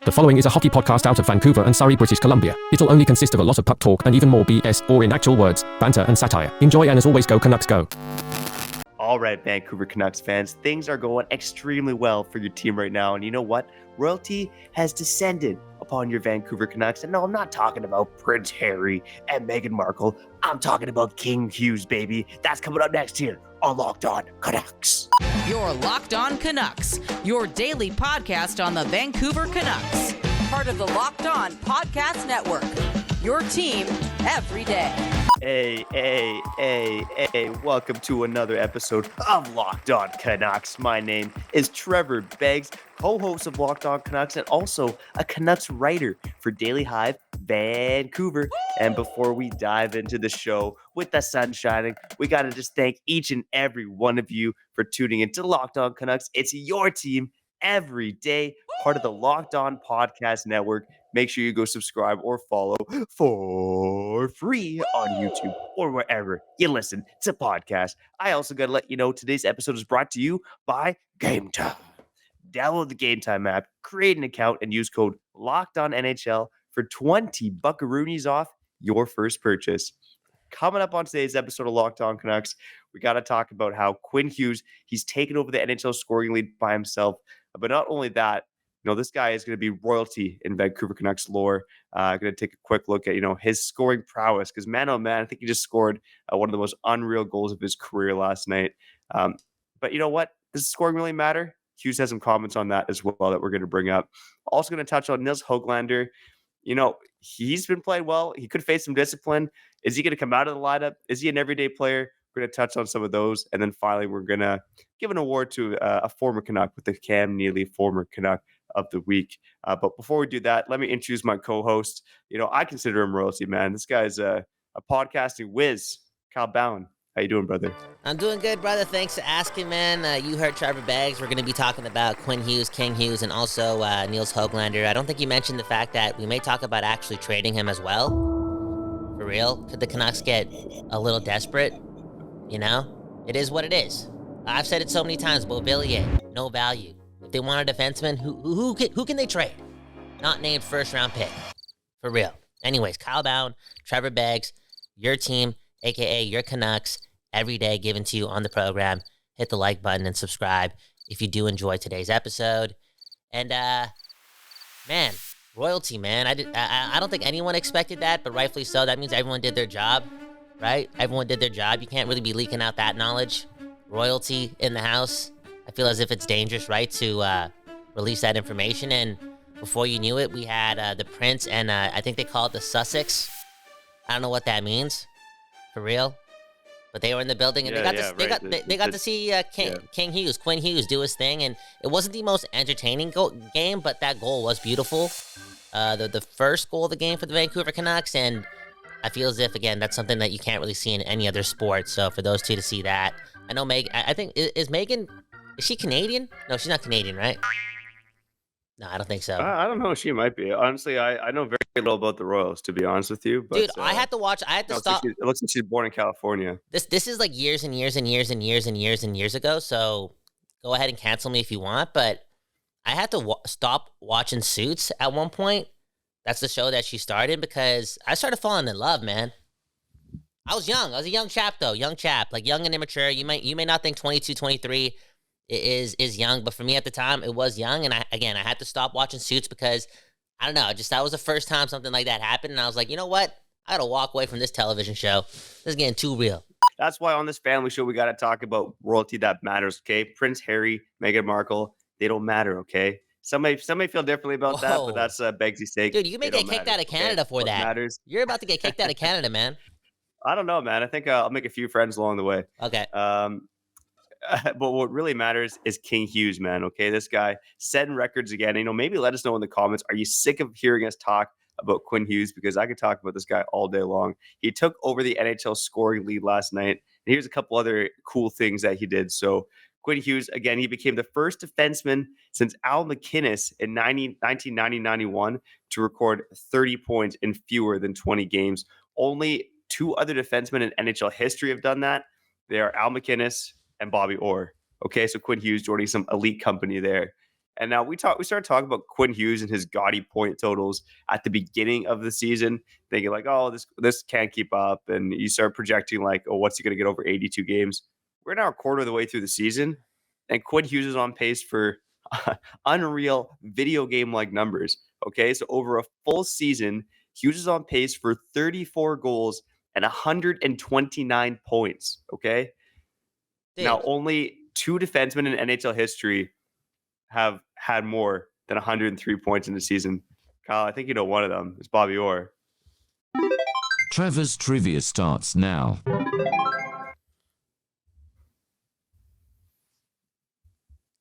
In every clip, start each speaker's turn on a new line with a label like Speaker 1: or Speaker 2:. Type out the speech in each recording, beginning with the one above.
Speaker 1: The following is a hockey podcast out of Vancouver and Surrey, British Columbia. It'll only consist of a lot of puck talk and even more BS, or in actual words, banter and satire. Enjoy, and as always, go Canucks go.
Speaker 2: All right, Vancouver Canucks fans, things are going extremely well for your team right now. And you know what? Royalty has descended upon your Vancouver Canucks. And no, I'm not talking about Prince Harry and Meghan Markle. I'm talking about Quinn Hughes, baby. That's coming up next here on Locked On Canucks.
Speaker 3: You're Locked On Canucks, your daily podcast on the Vancouver Canucks. Part of the Locked On Podcast Network, your team every day.
Speaker 2: Hey, welcome to another episode of Locked On Canucks. My name is Trevor Beggs, co-host of Locked On Canucks and also a Canucks writer for Daily Hive Vancouver. And before we dive into the show with the sun shining, we got to just thank each and every one of you for tuning into Locked On Canucks. It's your team every day, part of the Locked On Podcast Network. Make sure you go subscribe or follow for free on YouTube or wherever you listen to podcasts. I also got to let you know today's episode is brought to you by Game Time. Download the Game Time app, create an account, and use code LOCKEDONNHL for 20 buckaroonies off your first purchase. Coming up on today's episode of Locked On Canucks, we got to talk about how Quinn Hughes, he's taken over the NHL scoring lead by himself. But not only that, this guy is going to be royalty in Vancouver Canucks lore. Going to take a quick look at, his scoring prowess. Because, man, oh, man, I think he just scored one of the most unreal goals of his career last night. But you know what? Does scoring really matter? Hughes has some comments on that as well that we're going to bring up. Also going to touch on Nils Hoglander. He's been playing well. He could face some discipline. Is he going to come out of the lineup? Is he an everyday player? We're going to touch on some of those. And then finally, we're going to give an award to a former Canuck with the Cam Neely Former Canuck of the Week. But before we do that, let me introduce my co-host. I consider him royalty, man. This guy's a podcasting whiz. Kyle Bhawan. How you doing, brother?
Speaker 4: I'm doing good, brother. Thanks for asking, man. You heard Trevor Beggs. We're going to be talking about Quinn Hughes, King Hughes, and also Nils Hoglander. I don't think you mentioned the fact that we may talk about actually trading him as well. For real? Could the Canucks get a little desperate? It is what it is. I've said it so many times. Beauvillier, no value. If they want a defenseman, who can they trade? Not named first-round pick. For real. Anyways, Kyle Bhawan, Trevor Beggs, your team, a.k.a. your Canucks, every day given to you on the program. Hit the like button and subscribe if you do enjoy today's episode. And, man, royalty, man. I don't think anyone expected that, but rightfully so. That means everyone did their job, right? Everyone did their job. You can't really be leaking out that knowledge. Royalty in the house. I feel as if it's dangerous, right, to release that information. And before you knew it, we had the Prince and I think they call it the Sussex. I don't know what that means, for real. But they were in the building and they got to see Quinn Hughes do his thing. And it wasn't the most entertaining game, but that goal was beautiful. The first goal of the game for the Vancouver Canucks. And I feel as if, again, that's something that you can't really see in any other sport. So for those two to see that, I know Megan, I think, is Megan... Is she Canadian? No, she's not Canadian, right? No, I don't think so.
Speaker 2: I don't know. She might be. Honestly, I know very little about the Royals, to be honest with you. But,
Speaker 4: dude, I had to stop.
Speaker 2: It looks like she's born in California.
Speaker 4: This is like years and years and years and years and years and years ago. So go ahead and cancel me if you want. But I had to stop watching Suits at one point. That's the show that she started because I started falling in love, man. I was young. I was a young chap, though. Like young and immature. You may not think 22, 23 is young, but for me at the time, it was young. And I had to stop watching Suits because, I don't know, that was the first time something like that happened. And I was like, you know what? I got to walk away from this television show. This is getting too real.
Speaker 2: That's why on this family show, we got to talk about royalty that matters, okay? Prince Harry, Meghan Markle, they don't matter, okay? Some may feel differently about that, but that's Beggsy's sake.
Speaker 4: Dude, you may get kicked out of Canada for that.
Speaker 2: Matters.
Speaker 4: You're about to get kicked out of Canada, man.
Speaker 2: I don't know, man. I think I'll make a few friends along the way.
Speaker 4: Okay.
Speaker 2: But what really matters is Quinn Hughes, man. Okay, this guy setting records again. Maybe let us know in the comments. Are you sick of hearing us talk about Quinn Hughes? Because I could talk about this guy all day long. He took over the NHL scoring lead last night. And here's a couple other cool things that he did. So Quinn Hughes, again, he became the first defenseman since Al MacInnis in 1990-91 to record 30 points in fewer than 20 games. Only two other defensemen in NHL history have done that. They are Al MacInnis and Bobby Orr. Okay, so Quinn Hughes joining some elite company there. And now we started talking about Quinn Hughes and his gaudy point totals at the beginning of the season, thinking like, oh, this can't keep up. And you start projecting like, oh, what's he going to get over 82 games? We're now a quarter of the way through the season, and Quinn Hughes is on pace for unreal video game-like numbers. Okay, so over a full season, Hughes is on pace for 34 goals and 129 points. Okay,
Speaker 4: Dude,
Speaker 2: now only two defensemen in NHL history have had more than 103 points in the season. Kyle, I think you know one of them. It's Bobby Orr.
Speaker 5: Trevor's trivia starts now.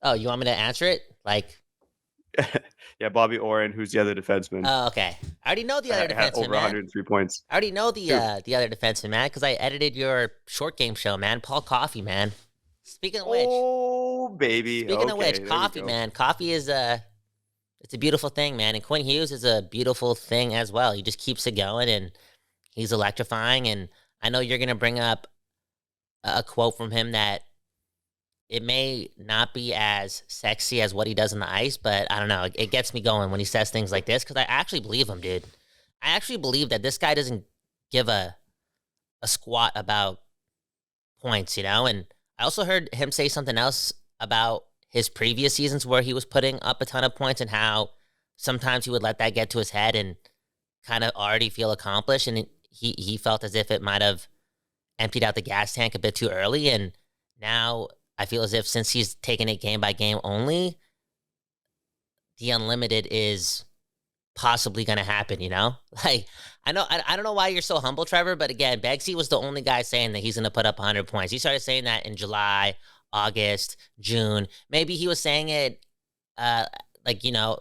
Speaker 4: oh, you want me to answer it? Like,
Speaker 2: Yeah, Bobby Orr, and who's the other defenseman?
Speaker 4: oh, okay. I already know the other
Speaker 2: Had
Speaker 4: defenseman,
Speaker 2: over
Speaker 4: man.
Speaker 2: 103 points.
Speaker 4: I already know the other defenseman, man, because I edited your short game show, man. Paul Coffey, man. Speaking of which,
Speaker 2: Oh, baby.
Speaker 4: speaking of which,
Speaker 2: there you
Speaker 4: Coffey,
Speaker 2: go.
Speaker 4: man. Coffey is it's a beautiful thing, man. And Quinn Hughes is a beautiful thing as well. He just keeps it going, and he's electrifying. And I know you're gonna bring up a quote from him that it may not be as sexy as what he does on the ice, but I don't know. It gets me going when he says things like this because I actually believe him, dude. I actually believe that this guy doesn't give a squat about points, you know? And I also heard him say something else about his previous seasons where he was putting up a ton of points and how sometimes he would let that get to his head and kind of already feel accomplished. And he felt as if it might have emptied out the gas tank a bit too early. And now I feel as if since he's taking it game by game only, the unlimited is possibly going to happen, you know? Like, I don't know why you're so humble, Trevor, but again, Beggsy was the only guy saying that he's going to put up 100 points. He started saying that in July, August, June. Maybe he was saying it, like, you know,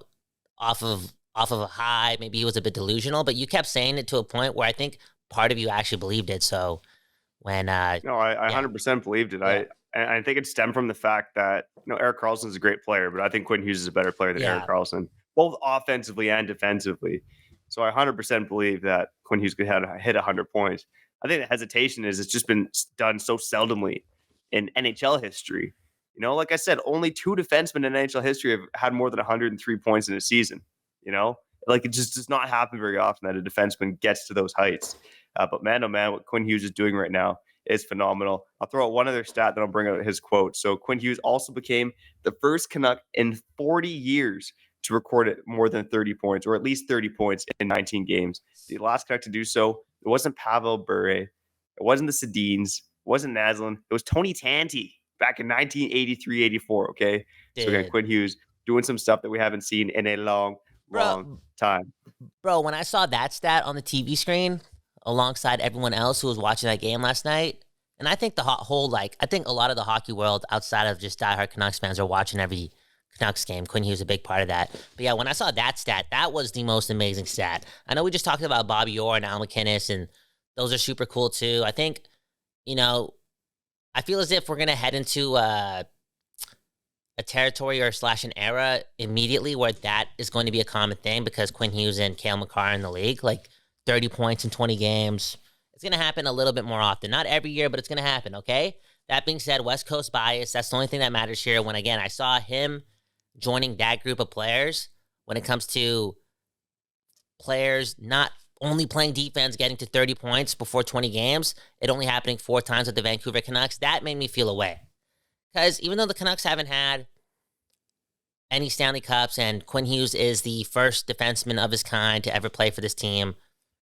Speaker 4: off of a high. Maybe he was a bit delusional, but you kept saying it to a point where I think part of you actually believed it. So when,
Speaker 2: No, I
Speaker 4: yeah.
Speaker 2: 100% believed it.
Speaker 4: Yeah.
Speaker 2: I think it stemmed from the fact that, you know, Erik Karlsson's a great player, but I think Quinn Hughes is a better player than
Speaker 4: Yeah.
Speaker 2: Erik Karlsson, both offensively and defensively. So I 100% believe that Quinn Hughes could hit 100 points. I think the hesitation is it's just been done so seldomly in NHL history. You know, like I said, only two defensemen in NHL history have had more than 103 points in a season. You know, like it just does not happen very often that a defenseman gets to those heights. But man, oh man, what Quinn Hughes is doing right now is phenomenal. I'll throw out one other stat, then I'll bring out his quote. So Quinn Hughes also became the first Canuck in 40 years to record it more than 30 points, or at least 30 points in 19 games. The last Canuck to do so, it wasn't Pavel Bure, it wasn't the Sedins, it wasn't Naslin, it was Tony Tanti back in 1983-84, okay? So again,
Speaker 4: Dude.
Speaker 2: Quinn Hughes doing some stuff that we haven't seen in a long time.
Speaker 4: Bro, when I saw that stat on the TV screen alongside everyone else who was watching that game last night, and I think the whole, like, I think a lot of the hockey world outside of just diehard Canucks fans are watching every Canucks game. Quinn Hughes is a big part of that. But yeah, when I saw that stat, that was the most amazing stat. I know we just talked about Bobby Orr and Al McInnes, and those are super cool too. I think, you know, I feel as if we're going to head into a territory or / an era immediately where that is going to be a common thing because Quinn Hughes and Cale Makar are in the league, like 30 points in 20 games. It's going to happen a little bit more often. Not every year, but it's going to happen, okay? That being said, West Coast bias, that's the only thing that matters here. When, again, I saw him joining that group of players when it comes to players not only playing defense, getting to 30 points before 20 games, it only happening 4 times with the Vancouver Canucks, that made me feel away. Because even though the Canucks haven't had any Stanley Cups and Quinn Hughes is the first defenseman of his kind to ever play for this team,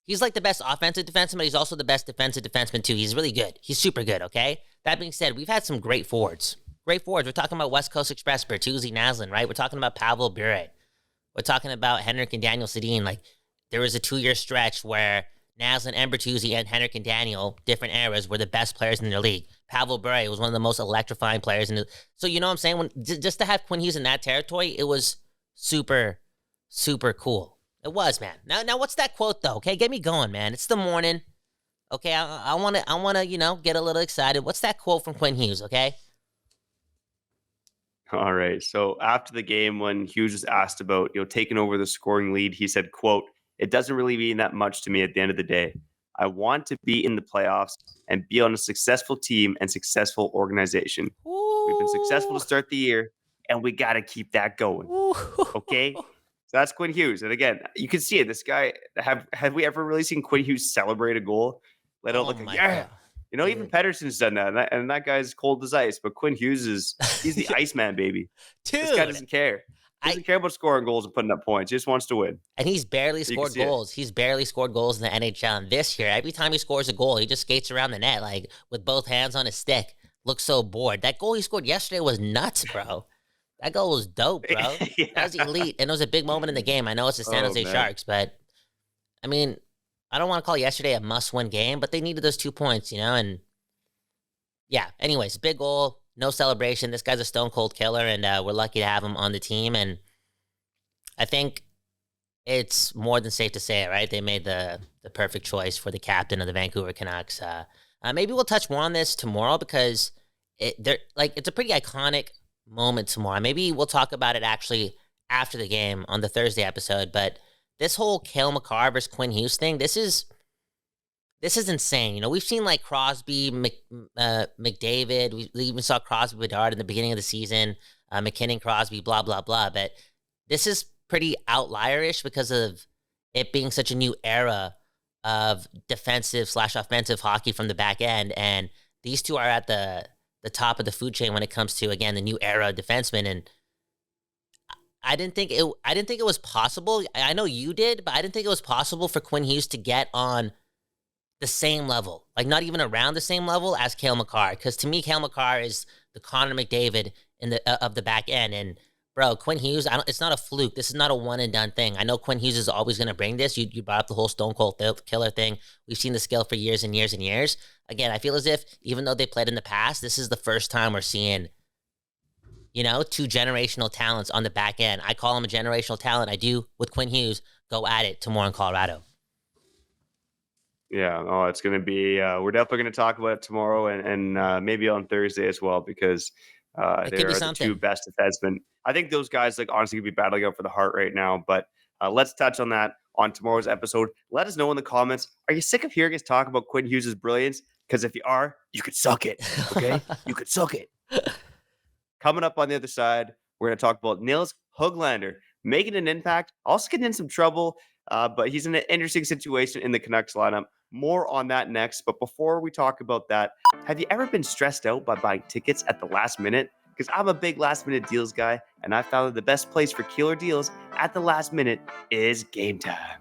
Speaker 4: he's like the best offensive defenseman, but he's also the best defensive defenseman too. He's really good. He's super good, okay? That being said, we've had some great forwards. Great forwards. We're talking about West Coast Express, Bertuzzi, Naslin, right? We're talking about Pavel Bure. We're talking about Henrik and Daniel Sedin. Like, there was a 2-year stretch where Naslin and Bertuzzi and Henrik and Daniel, different eras, were the best players in their league. Pavel Bure was one of the most electrifying players in the. So you know what I'm saying? Just to have Quinn Hughes in that territory, it was super, super cool. It was, man. Now what's that quote though? Okay, get me going, man. It's the morning. Okay, I wanna, you know, get a little excited. What's that quote from Quinn Hughes? Okay.
Speaker 2: All right. So after the game, when Hughes was asked about, you know, taking over the scoring lead, he said, quote, "It doesn't really mean that much to me at the end of the day. I want to be in the playoffs and be on a successful team and successful organization. We've been successful to start the year. and we got to keep that going. Okay? So that's Quinn Hughes. And again, you can see it. This guy, have we ever really seen Quinn Hughes celebrate a goal? Let out like a
Speaker 4: God.
Speaker 2: You know, even Pettersson's done that, and that guy's cold as ice. But Quinn Hughes he's the Iceman, baby.
Speaker 4: Dude,
Speaker 2: this guy doesn't care. He doesn't care about scoring goals and putting up points. He just wants to win.
Speaker 4: And he's barely scored goals. He's barely scored goals in the NHL. And this year, every time he scores a goal, he just skates around the net like with both hands on his stick. Looks so bored. That goal he scored yesterday was nuts, bro. That goal was dope, bro.
Speaker 2: Yeah.
Speaker 4: That was elite. And it was a big moment in the game. I know it's the San Jose Sharks, but I mean, I don't want to call yesterday a must-win game, but they needed those 2 points, you know? And yeah, anyways, big goal, no celebration. This guy's a stone-cold killer, and we're lucky to have him on the team. And I think it's more than safe to say, right? They made the perfect choice for the captain of the Vancouver Canucks. Maybe we'll touch more on this tomorrow because it's a pretty iconic moment tomorrow. Maybe we'll talk about it actually after the game on the Thursday episode, but this whole Cale Makar versus Quinn Hughes thing, this is insane. You know, we've seen like Crosby, McDavid. We even saw Crosby Bedard in the beginning of the season, McKinnon, Crosby, blah, blah, blah. But this is pretty outlierish because of it being such a new era of defensive/offensive hockey from the back end. And these two are at the top of the food chain when it comes to, again, the new era of defensemen. And I didn't think it was possible. I know you did, but I didn't think it was possible for Quinn Hughes to get on the same level, like not even around the same level as Cale Makar. Because to me, Cale Makar is the Connor McDavid of the back end. And bro, Quinn Hughes, it's not a fluke. This is not a one and done thing. I know Quinn Hughes is always going to bring this. You brought up the whole Stone Cold Killer thing. We've seen the skill for years and years and years. Again, I feel as if even though they played in the past, this is the first time we're seeing, you know, 2 generational talents on the back end. I call him a generational talent. I do with Quinn Hughes. Go at it tomorrow in Colorado.
Speaker 2: Yeah, it's going to be, we're definitely going to talk about it tomorrow and maybe on Thursday as well, because they are the 2 best defensemen. I think those guys, like, honestly, could be battling out for the heart right now, but let's touch on that on tomorrow's episode. Let us know in the comments, are you sick of hearing us talk about Quinn Hughes' brilliance? Because if you are, you could suck it, okay? You could suck it. Coming up on the other side, we're going to talk about Nils Hoglander making an impact, also getting in some trouble, but he's in an interesting situation in the Canucks lineup. More on that next. But before we talk about that, have you ever been stressed out by buying tickets at the last minute? Because I'm a big last minute deals guy, and I found that the best place for killer deals at the last minute is Game Time.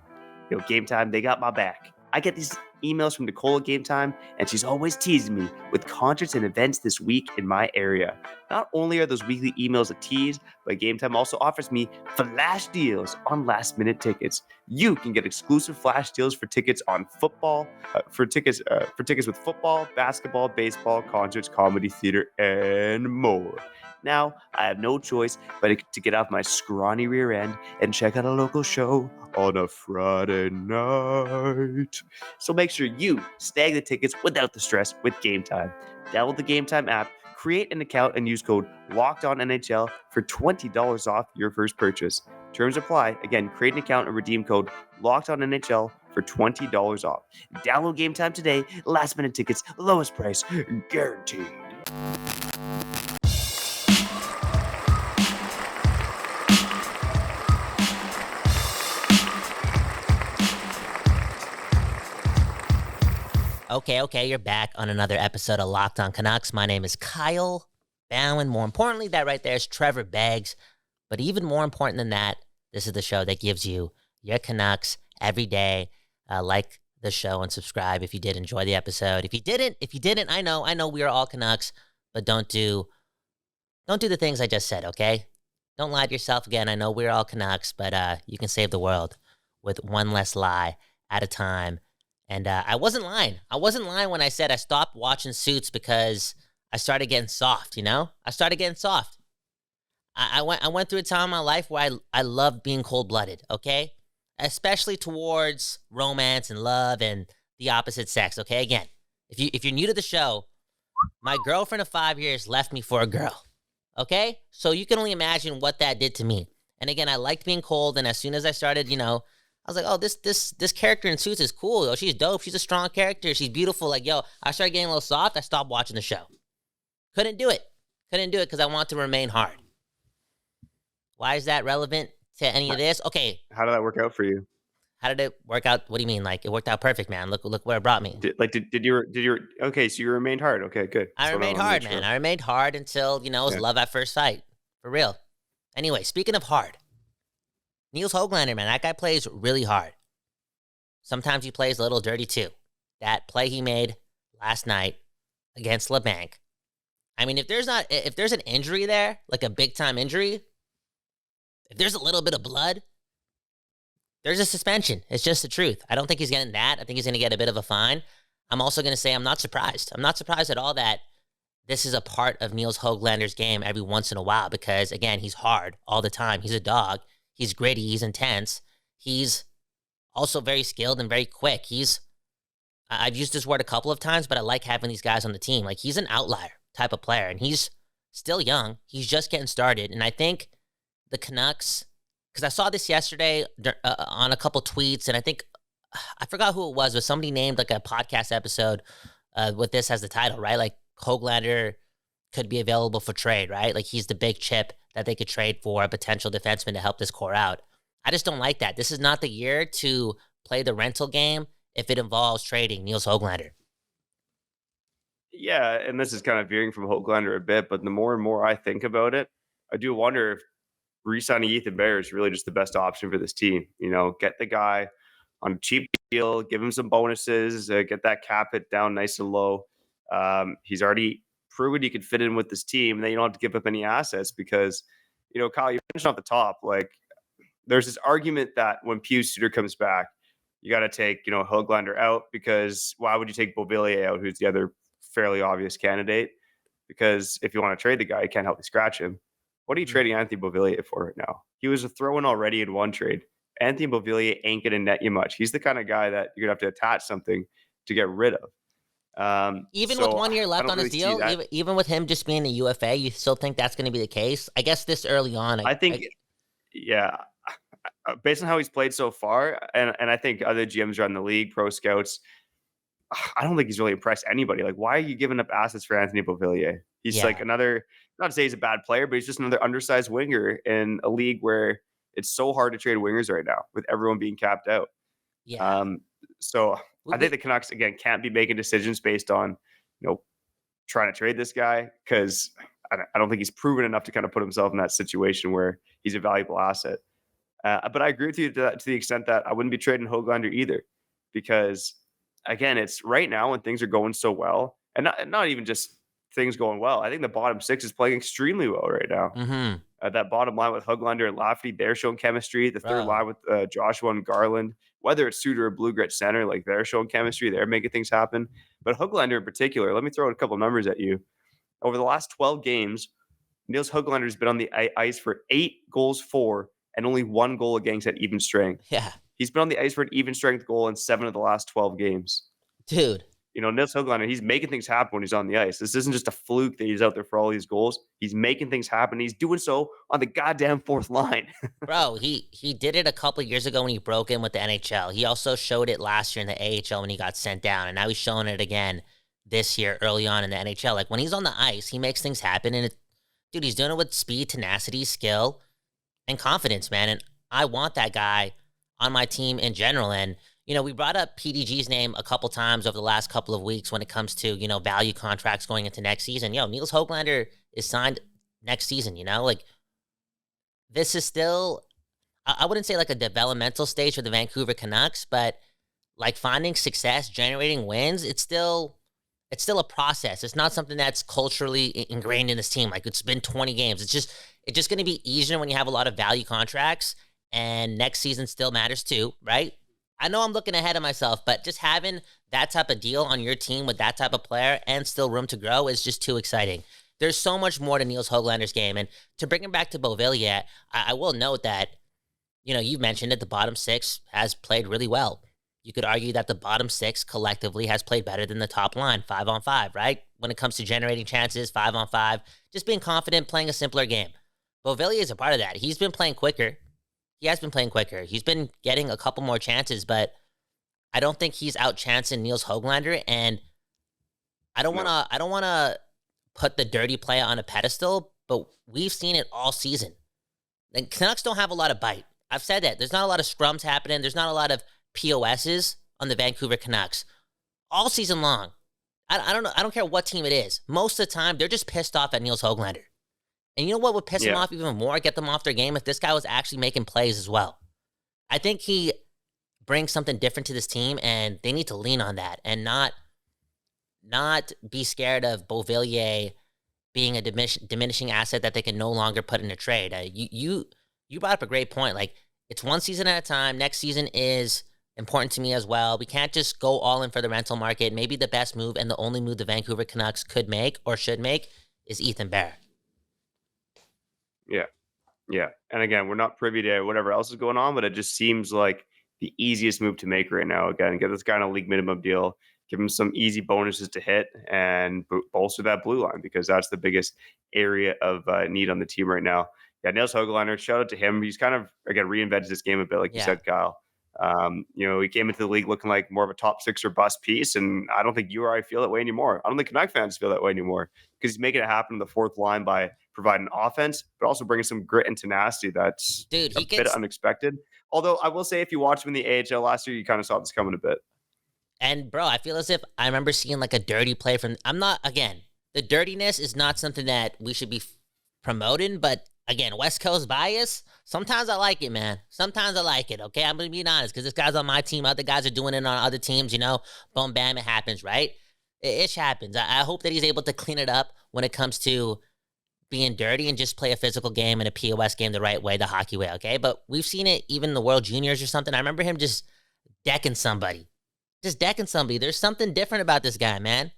Speaker 2: Game Time, they got my back. I get these emails from Nicole at Game Time, and she's always teasing me with concerts and events this week in my area. Not only are those weekly emails a tease, but Game Time also offers me flash deals on last-minute tickets. You can get exclusive flash deals for tickets on football, for tickets with football, basketball, baseball, concerts, comedy, theater, and more. Now, I have no choice but to get off my scrawny rear end and check out a local show on a Friday night. So make sure you snag the tickets without the stress with Game Time. Download the Game Time app, create an account, and use code LOCKEDONNHL for $20 off your first purchase. Terms apply. Again, create an account and redeem code LOCKEDONNHL for $20 off. Download Game Time today. Last minute tickets, lowest price, guaranteed.
Speaker 4: Okay, you're back on another episode of Locked On Canucks. My name is Kyle Bhawan. More importantly, that right there is Trevor Beggs. But even more important than that, this is the show that gives you your Canucks every day. Like the show and subscribe if you did enjoy the episode. If you didn't, I know we are all Canucks, but don't do the things I just said, okay? Don't lie to yourself again. I know we're all Canucks, but you can save the world with one less lie at a time. And I wasn't lying. I wasn't lying when I said I stopped watching Suits because I started getting soft, you know? I started getting soft. I went through a time in my life where I loved being cold-blooded, okay? Especially towards romance and love and the opposite sex, okay? Again, if you're new to the show, my girlfriend of 5 years left me for a girl, okay? So you can only imagine what that did to me. And again, I liked being cold, and as soon as I started, I was like, oh, this character in Suits is cool. Yo, she's dope. She's a strong character. She's beautiful. Like, yo, I started getting a little soft. I stopped watching the show. Couldn't do it because I want to remain hard. Why is that relevant to any of this? Okay,
Speaker 2: How did that work out for you?
Speaker 4: how did it work out? What do you mean? Like, it worked out perfect, man. Look where it brought me.
Speaker 2: Did you okay? So you remained hard. Okay, good.
Speaker 4: I
Speaker 2: That's what
Speaker 4: remained
Speaker 2: wanted to
Speaker 4: hard,
Speaker 2: make
Speaker 4: man.
Speaker 2: sure.
Speaker 4: I remained hard until, it was
Speaker 2: Yeah.
Speaker 4: love at first sight. For real. Anyway, speaking of hard, Nils Hoglander, man, that guy plays really hard. Sometimes he plays a little dirty too. That play he made last night against LeBanc. I mean, if there's an injury there, like a big time injury, if there's a little bit of blood, there's a suspension. It's just the truth. I don't think he's getting that. I think he's going to get a bit of a fine. I'm also going to say I'm not surprised. I'm not surprised at all that this is a part of Nils Hoglander's game every once in a while because, again, he's hard all the time. He's a dog. He's gritty. He's intense. He's also very skilled and very quick. I've used this word a couple of times, but I like having these guys on the team. Like, he's an outlier type of player, and he's still young. He's just getting started. And I think the Canucks, because I saw this yesterday on a couple tweets, and I think, I forgot who it was, but somebody named like a podcast episode with this as the title, right? Like, Hoglander could be available for trade, right? Like, he's the big chip that they could trade for a potential defenseman to help this core out. I just don't like that. This is not the year to play the rental game if it involves trading Nils Hoglander.
Speaker 2: Yeah, and this is kind of veering from Hoglander a bit, but the more and more I think about it, I do wonder if re-signing Ethan Bear is really just the best option for this team. Get the guy on a cheap deal, give him some bonuses, get that cap hit down nice and low. He's already proven he could fit in with this team, and then you don't have to give up any assets because, Kyle, you mentioned off the top, like, there's this argument that when Pius Suter comes back, you got to take, Hoglander out because why would you take Beauvillier out, who's the other fairly obvious candidate? Because if you want to trade the guy, you can't help but scratch him. What are you trading Anthony Beauvillier for right now? He was a throw-in already in one trade. Anthony Beauvillier ain't going to net you much. He's the kind of guy that you're going to have to attach something to get rid of.
Speaker 4: Even
Speaker 2: so
Speaker 4: with 1 year
Speaker 2: I
Speaker 4: left
Speaker 2: don't
Speaker 4: on his
Speaker 2: really see
Speaker 4: deal,
Speaker 2: that.
Speaker 4: even with him just being a UFA, you still think that's going to be the case? I guess this early on,
Speaker 2: I think, yeah, based on how he's played so far, and I think other GMs around the league, pro scouts, I don't think he's really impressed anybody. Like, why are you giving up assets for Anthony Beauvillier? He's
Speaker 4: Yeah.
Speaker 2: like another, not to say he's a bad player, but he's just another undersized winger in a league where it's so hard to trade wingers right now with everyone being capped out.
Speaker 4: yeah.
Speaker 2: So
Speaker 4: We-
Speaker 2: I think the Canucks, again, can't be making decisions based on, trying to trade this guy because I don't think he's proven enough to kind of put himself in that situation where he's a valuable asset. But I agree with you to the extent that I wouldn't be trading Hoglander either because, again, it's right now when things are going so well, and not even just things going well. I think the bottom six is playing extremely well right now.
Speaker 4: Mm-hmm.
Speaker 2: That bottom line with Hoglander and Lafferty, they're showing chemistry. The third
Speaker 4: Bro.
Speaker 2: line with Joshua and Garland, whether it's Suter or Blue Grit Center, like they're showing chemistry. They're making things happen. But Hoglander in particular, let me throw a couple numbers at you. Over the last 12 games, Nils Hoglander has been on the ice for 8 goals for and only 1 goal against at even strength.
Speaker 4: Yeah.
Speaker 2: He's been on the ice for an even strength goal in 7 of the last 12 games.
Speaker 4: Dude.
Speaker 2: Nils Hoglander, he's making things happen when he's on the ice. This isn't just a fluke that he's out there for all these goals. He's making things happen. He's doing so on the goddamn fourth line.
Speaker 4: Bro, he did it a couple years ago when he broke in with the NHL. He also showed it last year in the AHL when he got sent down, and now he's showing it again this year early on in the NHL. Like, when he's on the ice, he makes things happen, and dude, he's doing it with speed, tenacity, skill, and confidence, man. And I want that guy on my team in general. And we brought up PDG's name a couple times over the last couple of weeks when it comes to, value contracts going into next season. Nils Hoglander is signed next season, like, this is still, I wouldn't say like a developmental stage for the Vancouver Canucks, but like finding success, generating wins, it's still a process. It's not something that's culturally ingrained in this team. Like, it's been 20 games. It's just going to be easier when you have a lot of value contracts, and next season still matters too, right? I know I'm looking ahead of myself, but just having that type of deal on your team with that type of player and still room to grow is just too exciting. There's so much more to Nils Hoglander's game. And to bring him back to Beauvillier, I will note that, you've mentioned it, the bottom six has played really well. You could argue that the bottom six collectively has played better than the top line, 5-on-5, right? When it comes to generating chances, 5-on-5, just being confident, playing a simpler game. Beauvillier is a part of that. He's been playing quicker. He has been playing quicker. He's been getting a couple more chances, but I don't think he's out-chancing Nils Hoglander, and I don't want to put the dirty play on a pedestal, but we've seen it all season. The Canucks don't have a lot of bite. I've said that. There's not a lot of scrums happening. There's not a lot of POSs on the Vancouver Canucks all season long. I don't know. I don't care what team it is. Most of the time, they're just pissed off at Nils Hoglander. And you know what would piss them off even more, get them off their game, if this guy was actually making plays as well. I think he brings something different to this team, and they need to lean on that and not be scared of Beauvillier being a diminishing asset that they can no longer put in a trade. You brought up a great point. Like, it's one season at a time. Next season is important to me as well. We can't just go all in for the rental market. Maybe the best move and the only move the Vancouver Canucks could make or should make is Ethan Bear.
Speaker 2: Yeah. And again, we're not privy to whatever else is going on, but it just seems like the easiest move to make right now. Again, get this guy on a league minimum deal, give him some easy bonuses to hit, and bolster that blue line, because that's the biggest area of need on the team right now. Yeah, Nils Hoglander, shout out to him. He's kind of, again, reinvented this game a bit, like you said, Kyle. He came into the league looking like more of a top six or bust piece, and I don't think you or I feel that way anymore. I don't think Canuck fans feel that way anymore, because he's making it happen in the fourth line by providing offense, but also bringing some grit and tenacity that's bit unexpected. Although I will say, if you watch him in the AHL last year, you kind of saw this coming a bit.
Speaker 4: And bro, I feel as if I remember seeing like a dirty play from. The dirtiness is not something that we should be promoting, but again, West Coast bias. Sometimes I like it, man. Sometimes I like it, okay? I'm going to be honest, because this guy's on my team. Other guys are doing it on other teams, Boom, bam, it happens, right? It happens. I hope that he's able to clean it up when it comes to being dirty and just play a physical game and a POS game the right way, the hockey way, okay? But we've seen it even in the World Juniors or something. I remember him just decking somebody. There's something different about this guy, man.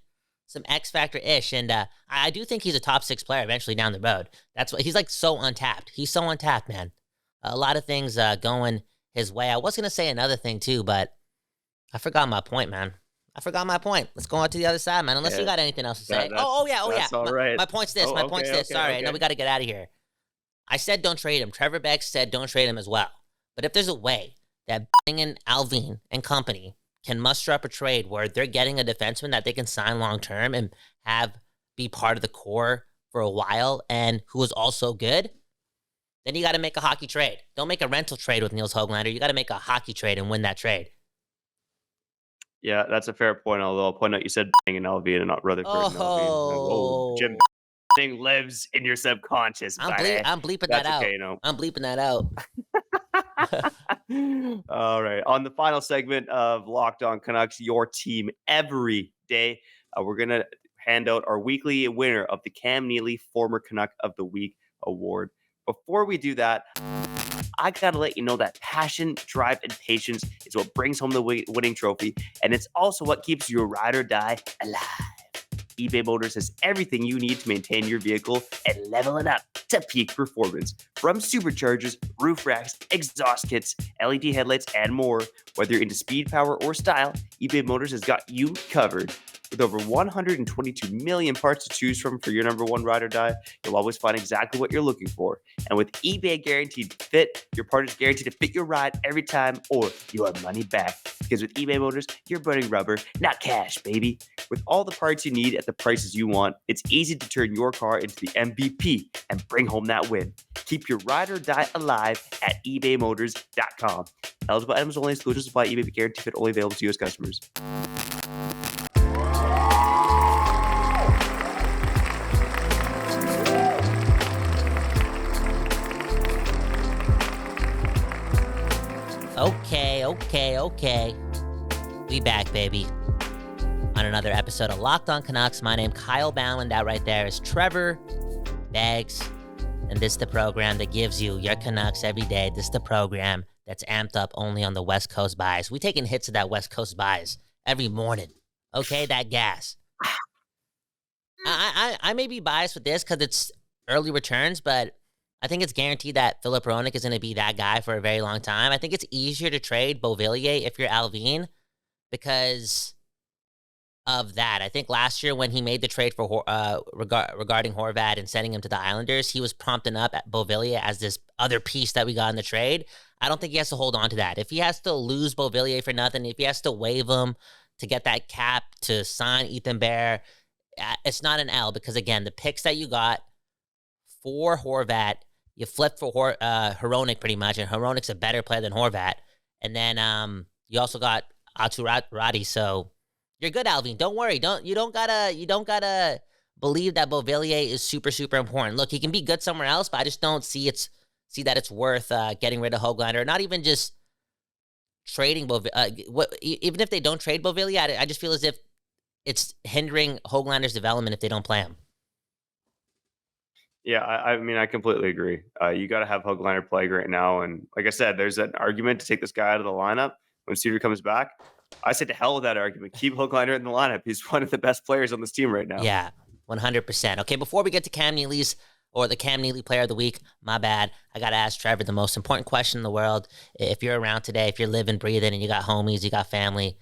Speaker 4: Some X Factor-ish, and I do think he's a top six player eventually down the road. That's what he's like, so untapped. He's so untapped, man. A lot of things going his way. I was going to say another thing too, but I forgot my point, man. Let's go on to the other side, man, unless you got anything else to say.
Speaker 2: That's all right.
Speaker 4: My point's this. Sorry, I know we got to get out of here. I said don't trade him. Trevor Beggs said don't trade him as well. But if there's a way that and Alvin and company can muster up a trade where they're getting a defenseman that they can sign long-term and have be part of the core for a while and who is also good, then you got to make a hockey trade. Don't make a rental trade with Nils Hoglander. You got to make a hockey trade and win that trade.
Speaker 2: Yeah, that's a fair point, although I'll point out you said and Alvin and not Rutherford and Alvin. Jim thing lives in your subconscious.
Speaker 4: I'm bleeping that out.
Speaker 2: Okay,
Speaker 4: I'm bleeping that out.
Speaker 2: All right. On the final segment of Locked On Canucks, your team every day, we're going to hand out our weekly winner of the Cam Neely Former Canuck of the Week award. Before we do that, I got to let you know that passion, drive, and patience is what brings home the winning trophy, and it's also what keeps your ride or die alive. eBay Motors has everything you need to maintain your vehicle and level it up to peak performance. From superchargers, roof racks, exhaust kits, LED headlights, and more. Whether you're into speed, power, or style, eBay Motors has got you covered. With over 122 million parts to choose from for your number one ride or die, you'll always find exactly what you're looking for. And with eBay Guaranteed Fit, your part is guaranteed to fit your ride every time or your money back. Because with eBay Motors, you're burning rubber, not cash, baby. With all the parts you need at the prices you want, it's easy to turn your car into the MVP and bring home that win. Keep your ride or die alive at ebaymotors.com. Eligible items only, exclusions apply. eBay Guaranteed Fit only available to U.S. customers.
Speaker 4: Okay. We back, baby. On another episode of Locked On Canucks. My name, Kyle Bhawan. That right there is Trevor Beggs. And this is the program that gives you your Canucks every day. This is the program that's amped up only on the West Coast bias. We taking hits of that West Coast bias every morning. Okay, that gas. I may be biased with this because it's early returns, but I think it's guaranteed that Philip Hronek is going to be that guy for a very long time. I think it's easier to trade Beauvillier if you're Alvin because of that. I think last year when he made the trade for regarding Horvat and sending him to the Islanders, he was prompting up at Beauvillier as this other piece that we got in the trade. I don't think he has to hold on to that. If he has to lose Beauvillier for nothing, if he has to waive him to get that cap to sign Ethan Bear, it's not an L because, again, the picks that you got for Horvat You flip for Hronek pretty much, and Hronek's a better player than Horvat. And then you also got Aturati, so you're good, Alvin. Don't worry. You don't gotta believe that Beauvillier is super, super important. Look, he can be good somewhere else, but I just don't see that it's worth getting rid of Hoglander. Not even just trading Beauvillier. Even if they don't trade Beauvillier, I just feel as if it's hindering Hoglander's development if they don't play him.
Speaker 2: Yeah, I mean, I completely agree. You got to have Hoglander playing right now. And like I said, there's an argument to take this guy out of the lineup when Cedar comes back. I said to hell with that argument. Keep Hoglander in the lineup. He's one of the best players on this team right now.
Speaker 4: Yeah, 100%. Okay, before we get to Cam Neely's or the Cam Neely Player of the Week, my bad. I got to ask Trevor the most important question in the world. If you're around today, if you're living, breathing, and you got homies, you got family,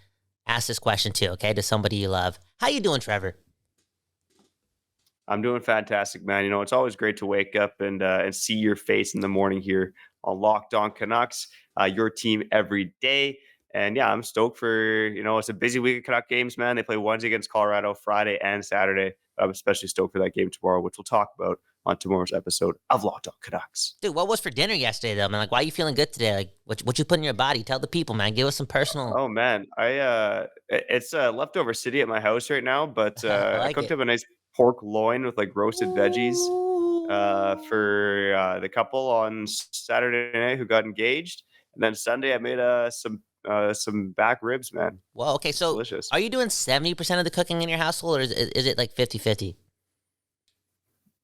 Speaker 4: ask this question too, okay, to somebody you love. How you doing, Trevor?
Speaker 2: I'm doing fantastic, man. You know, it's always great to wake up and see your face in the morning here on Locked On Canucks, your team every day. And yeah, I'm stoked for, it's a busy week of Canuck games, man. They play Wednesday against Colorado, Friday and Saturday. I'm especially stoked for that game tomorrow, which we'll talk about on tomorrow's episode of Locked On Canucks.
Speaker 4: Dude, what was for dinner yesterday, though, man? Like, why are you feeling good today? Like, what you put in your body? Tell the people, man. Give us some personal.
Speaker 2: Oh, man. It's leftover city at my house right now, but I cooked up a nice pork loin with like roasted veggies for the couple on Saturday night who got engaged. And then Sunday I made some back ribs, man.
Speaker 4: Well, okay, so
Speaker 2: delicious.
Speaker 4: Are you doing 70% of the cooking in your household, or is it like 50-50?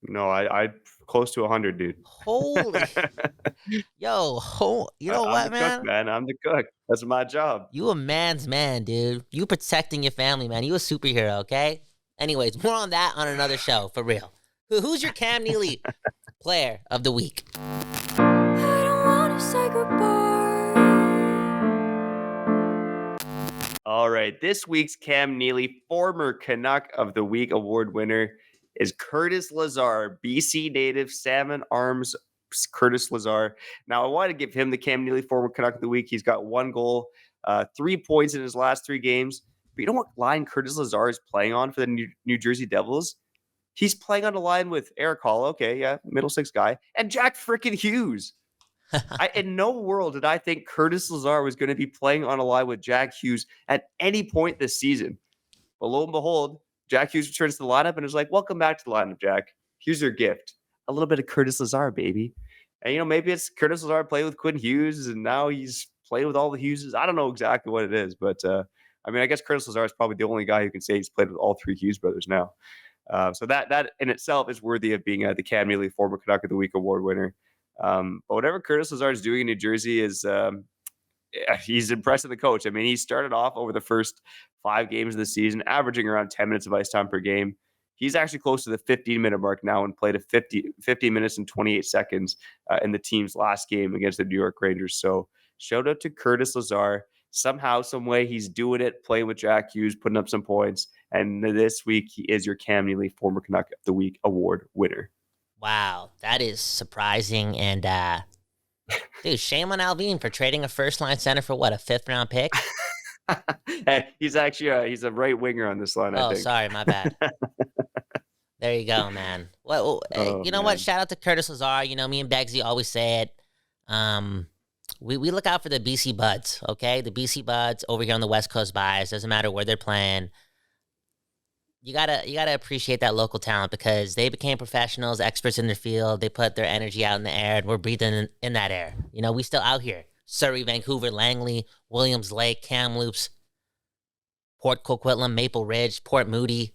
Speaker 2: No, I close to 100, dude.
Speaker 4: Holy, you know what,
Speaker 2: I'm the
Speaker 4: man?
Speaker 2: cook, man. I'm the cook. That's my job.
Speaker 4: You a man's man, dude. You protecting your family, man. You a superhero, okay? Anyways, more on that on another show, for real. Who's your Cam Neely Player of the Week?
Speaker 6: I don't wanna say goodbye.
Speaker 2: All right, this week's Cam Neely former Canuck of the Week award winner is Curtis Lazar, BC native, Salmon Arms Curtis Lazar. Now, I want to give him the Cam Neely former Canuck of the Week. He's got 1 goal, 3 points in his last 3 games. But you know what line Curtis Lazar is playing on for the New Jersey Devils? He's playing on a line with Eric Hall, okay, yeah, middle six guy, and Jack frickin' Hughes. In no world did I think Curtis Lazar was going to be playing on a line with Jack Hughes at any point this season. But lo and behold, Jack Hughes returns to the lineup and is like, welcome back to the lineup, Jack. Here's your gift. A little bit of Curtis Lazar, baby. And, maybe it's Curtis Lazar played with Quinn Hughes, and now he's played with all the Hugheses. I don't know exactly what it is, but, I guess Curtis Lazar is probably the only guy who can say he's played with all 3 Hughes brothers now. So that in itself is worthy of being the Cam Neely former Canuck of the Week award winner. But whatever Curtis Lazar is doing in New Jersey is he's impressing the coach. I mean, he started off over the first 5 games of the season, averaging around 10 minutes of ice time per game. He's actually close to the 15-minute mark now and played 50 minutes and 28 seconds in the team's last game against the New York Rangers. So shout out to Curtis Lazar. Somehow, some way, he's doing it, playing with Jack Hughes, putting up some points. And this week, he is your Cam Neely former Canuck of the Week award winner.
Speaker 4: Wow, that is surprising. And, dude, shame on Alvin for trading a first-line center for, what, a 5th-round pick?
Speaker 2: Hey, he's actually he's a right winger on this line, I think.
Speaker 4: Oh, sorry, my bad. There you go, man. Well, you know what? Shout out to Curtis Lazar. Me and Beggsy always say it. We look out for the BC Buds, okay? The BC Buds over here on the West Coast Bias. Doesn't matter where they're playing. You gotta appreciate that local talent because they became professionals, experts in their field. They put their energy out in the air, and we're breathing in that air. We still out here. Surrey, Vancouver, Langley, Williams Lake, Kamloops, Port Coquitlam, Maple Ridge, Port Moody,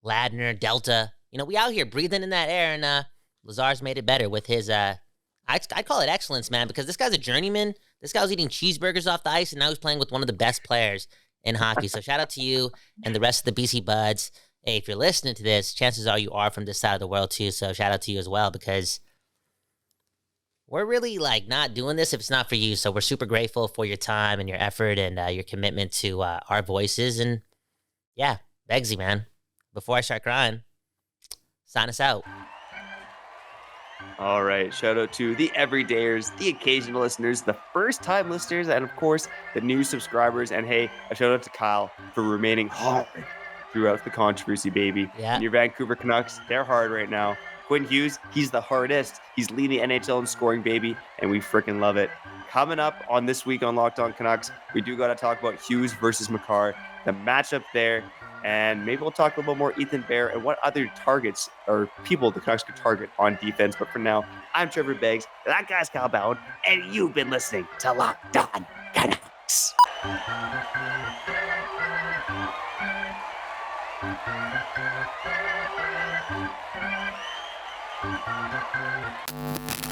Speaker 4: Ladner, Delta. We out here breathing in that air, and Lazar's made it better with his I call it excellence, man, because this guy's a journeyman. This guy was eating cheeseburgers off the ice, and now he's playing with one of the best players in hockey. So shout out to you and the rest of the BC Buds. Hey, if you're listening to this, chances are you are from this side of the world too. So shout out to you as well, because we're really not doing this if it's not for you. So we're super grateful for your time and your effort and your commitment to our voices. And yeah, Beggsy, man, before I start crying, sign us out.
Speaker 2: All right. Shout out to the everydayers, the occasional listeners, the first-time listeners, and, of course, the new subscribers. And, hey, a shout out to Kyle for remaining hard throughout the controversy, baby.
Speaker 4: Yeah.
Speaker 2: And your Vancouver Canucks, they're hard right now. Quinn Hughes, he's the hardest. He's leading the NHL in scoring, baby, and we freaking love it. Coming up on this week on Locked On Canucks, we do got to talk about Hughes versus Makar, the matchup there, and maybe we'll talk a little more Ethan Bear and what other targets or people the Canucks could target on defense. But for now, I'm Trevor Beggs, that guy's Kyle Bhawan, and you've been listening to Locked On Canucks.